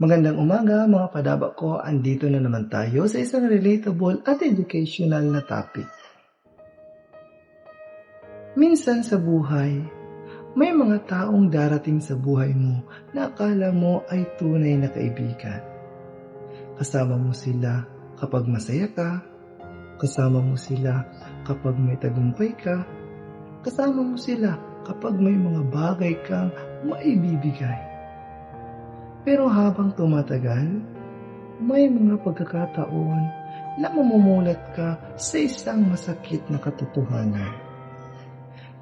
Magandang umaga mga padaba ko, andito na naman tayo sa isang relatable at educational na topic. Minsan sa buhay, may mga taong darating sa buhay mo na akala mo ay tunay na kaibigan. Kasama mo sila kapag masaya ka, kasama mo sila kapag may tagumpay ka, kasama mo sila kapag may mga bagay kang maibibigay. Pero habang tumatagal, may mga pagkakataon na mamumulat ka sa isang masakit na katotohanan.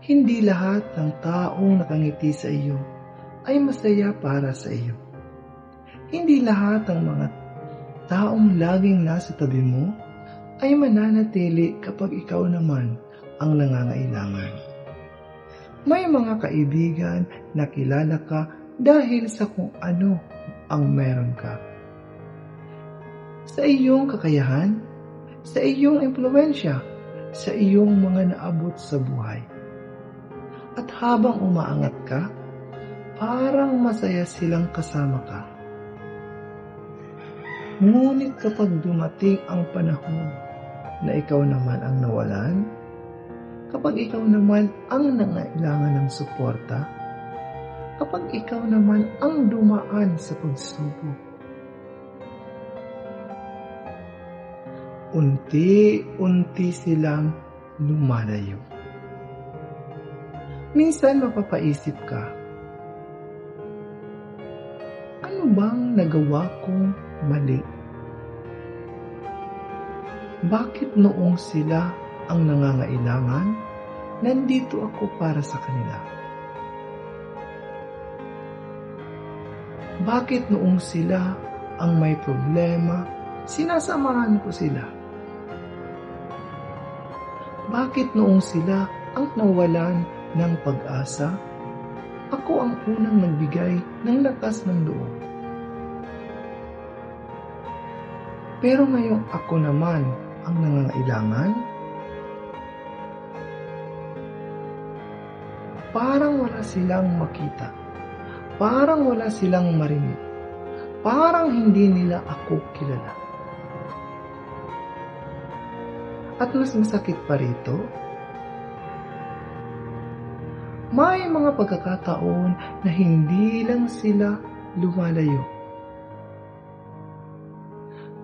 Hindi lahat ng taong nakangiti sa iyo ay masaya para sa iyo. Hindi lahat ng mga taong laging nasa tabi mo ay mananatili kapag ikaw naman ang nangangailangan. May mga kaibigan na kilala ka dahil sa kung ano ang meron ka. Sa iyong kakayahan, sa iyong impluwensya, sa iyong mga naabot sa buhay. At habang umaangat ka, parang masaya silang kasama ka. Ngunit kapag dumating ang panahon na ikaw naman ang nawalan, kapag ikaw naman ang nangailangan ng suporta, kapag ikaw naman ang dumaan sa pagsubok, unti-unti silang lumalayo. Minsan mapapaisip ka, ano bang nagawa kong mali? Bakit noong sila ang nangangailangan, nandito ako para sa kanila? Bakit noong sila ang may problema, sinasamahan ko sila? Bakit noong sila ang nawalan ng pag-asa, ako ang unang nagbigay ng lakas ng loob? Pero ngayong ako naman ang nangangailangan, parang wala silang makita. Parang wala silang marinig. Parang hindi nila ako kilala. At mas masakit pa rito, may mga pagkakataon na hindi lang sila lumalayo.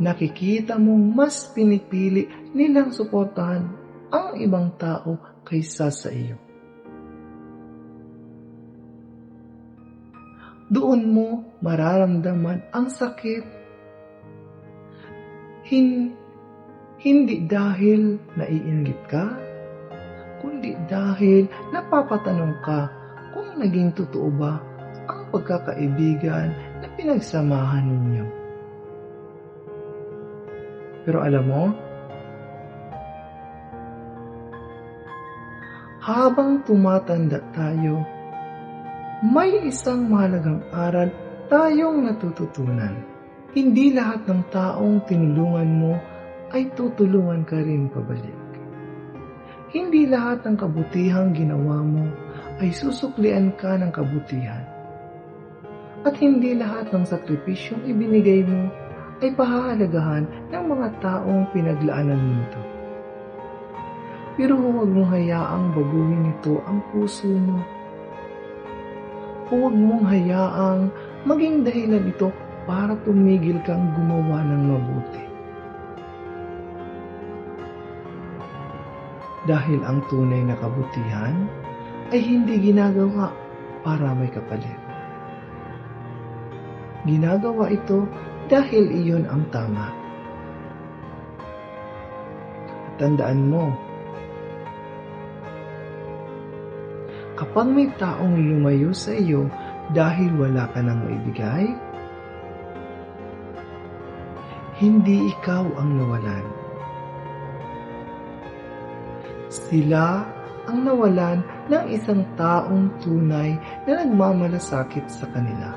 Nakikita mong mas pinipili nilang suportahan ang ibang tao kaysa sa iyo. Doon mo mararamdaman ang sakit. Hindi dahil naiinggit ka, kundi dahil napapatanong ka kung naging totoo ba ang pagkakaibigan na pinagsamahan ninyo. Pero alam mo, habang tumatanda tayo, may isang mahalagang aral tayong natututunan. Hindi lahat ng taong tinulungan mo ay tutulungan ka rin pabalik. Hindi lahat ng kabutihang ginawa mo ay susuklian ka ng kabutihan. At hindi lahat ng sakripisyong ibinigay mo ay pahahalagahan ng mga taong pinaglaanan mo ito. Pero huwag mong hayaang baguhin ito ang puso mo. Huwag mong hayaang maging dahilan ito para tumigil kang gumawa ng mabuti. Dahil ang tunay na kabutihan ay hindi ginagawa para may kapalit. Ginagawa ito dahil iyon ang tama. At tandaan mo, kapag may taong lumayo sa iyo dahil wala ka nang maibigay, hindi ikaw ang nawalan. Sila ang nawalan ng isang taong tunay na nagmamalasakit sa kanila.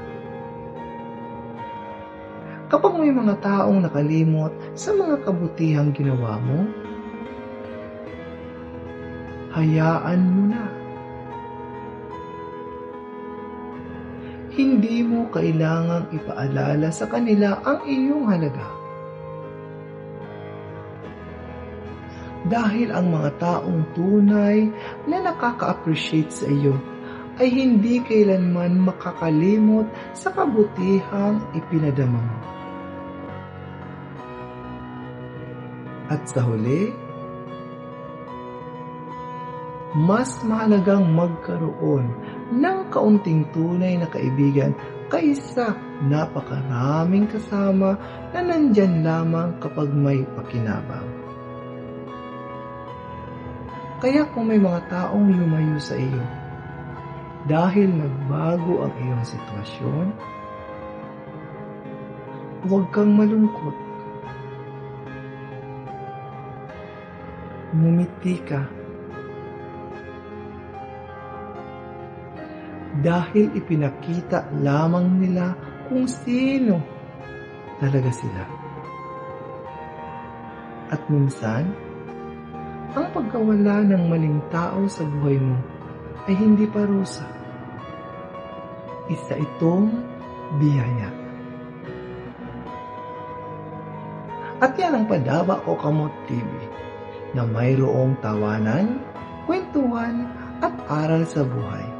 Kapag may mga taong nakalimot sa mga kabutihang ginawa mo, hayaan mo na. Hindi mo kailangang ipaalala sa kanila ang iyong halaga. Dahil ang mga taong tunay na nakaka-appreciate sa iyo ay hindi kailanman makakalimot sa kabutihang ipinadama mo. At sa huli, mas mahalagang magkaroon ng kaunting tunay na kaibigan kaysa napakaraming kasama na nandyan lamang kapag may pakinabang. Kaya kung may mga taong lumayo sa iyo dahil nagbago ang iyong sitwasyon, huwag kang malungkot. Ngumiti ka. Dahil ipinakita lamang nila kung sino talaga sila. At minsan, ang pagkawala ng maling tao sa buhay mo ay hindi parusa. Isa itong biyaya. At yan ang Padaba o Kamot TV na mayroong tawanan, kwentuhan at aral sa buhay.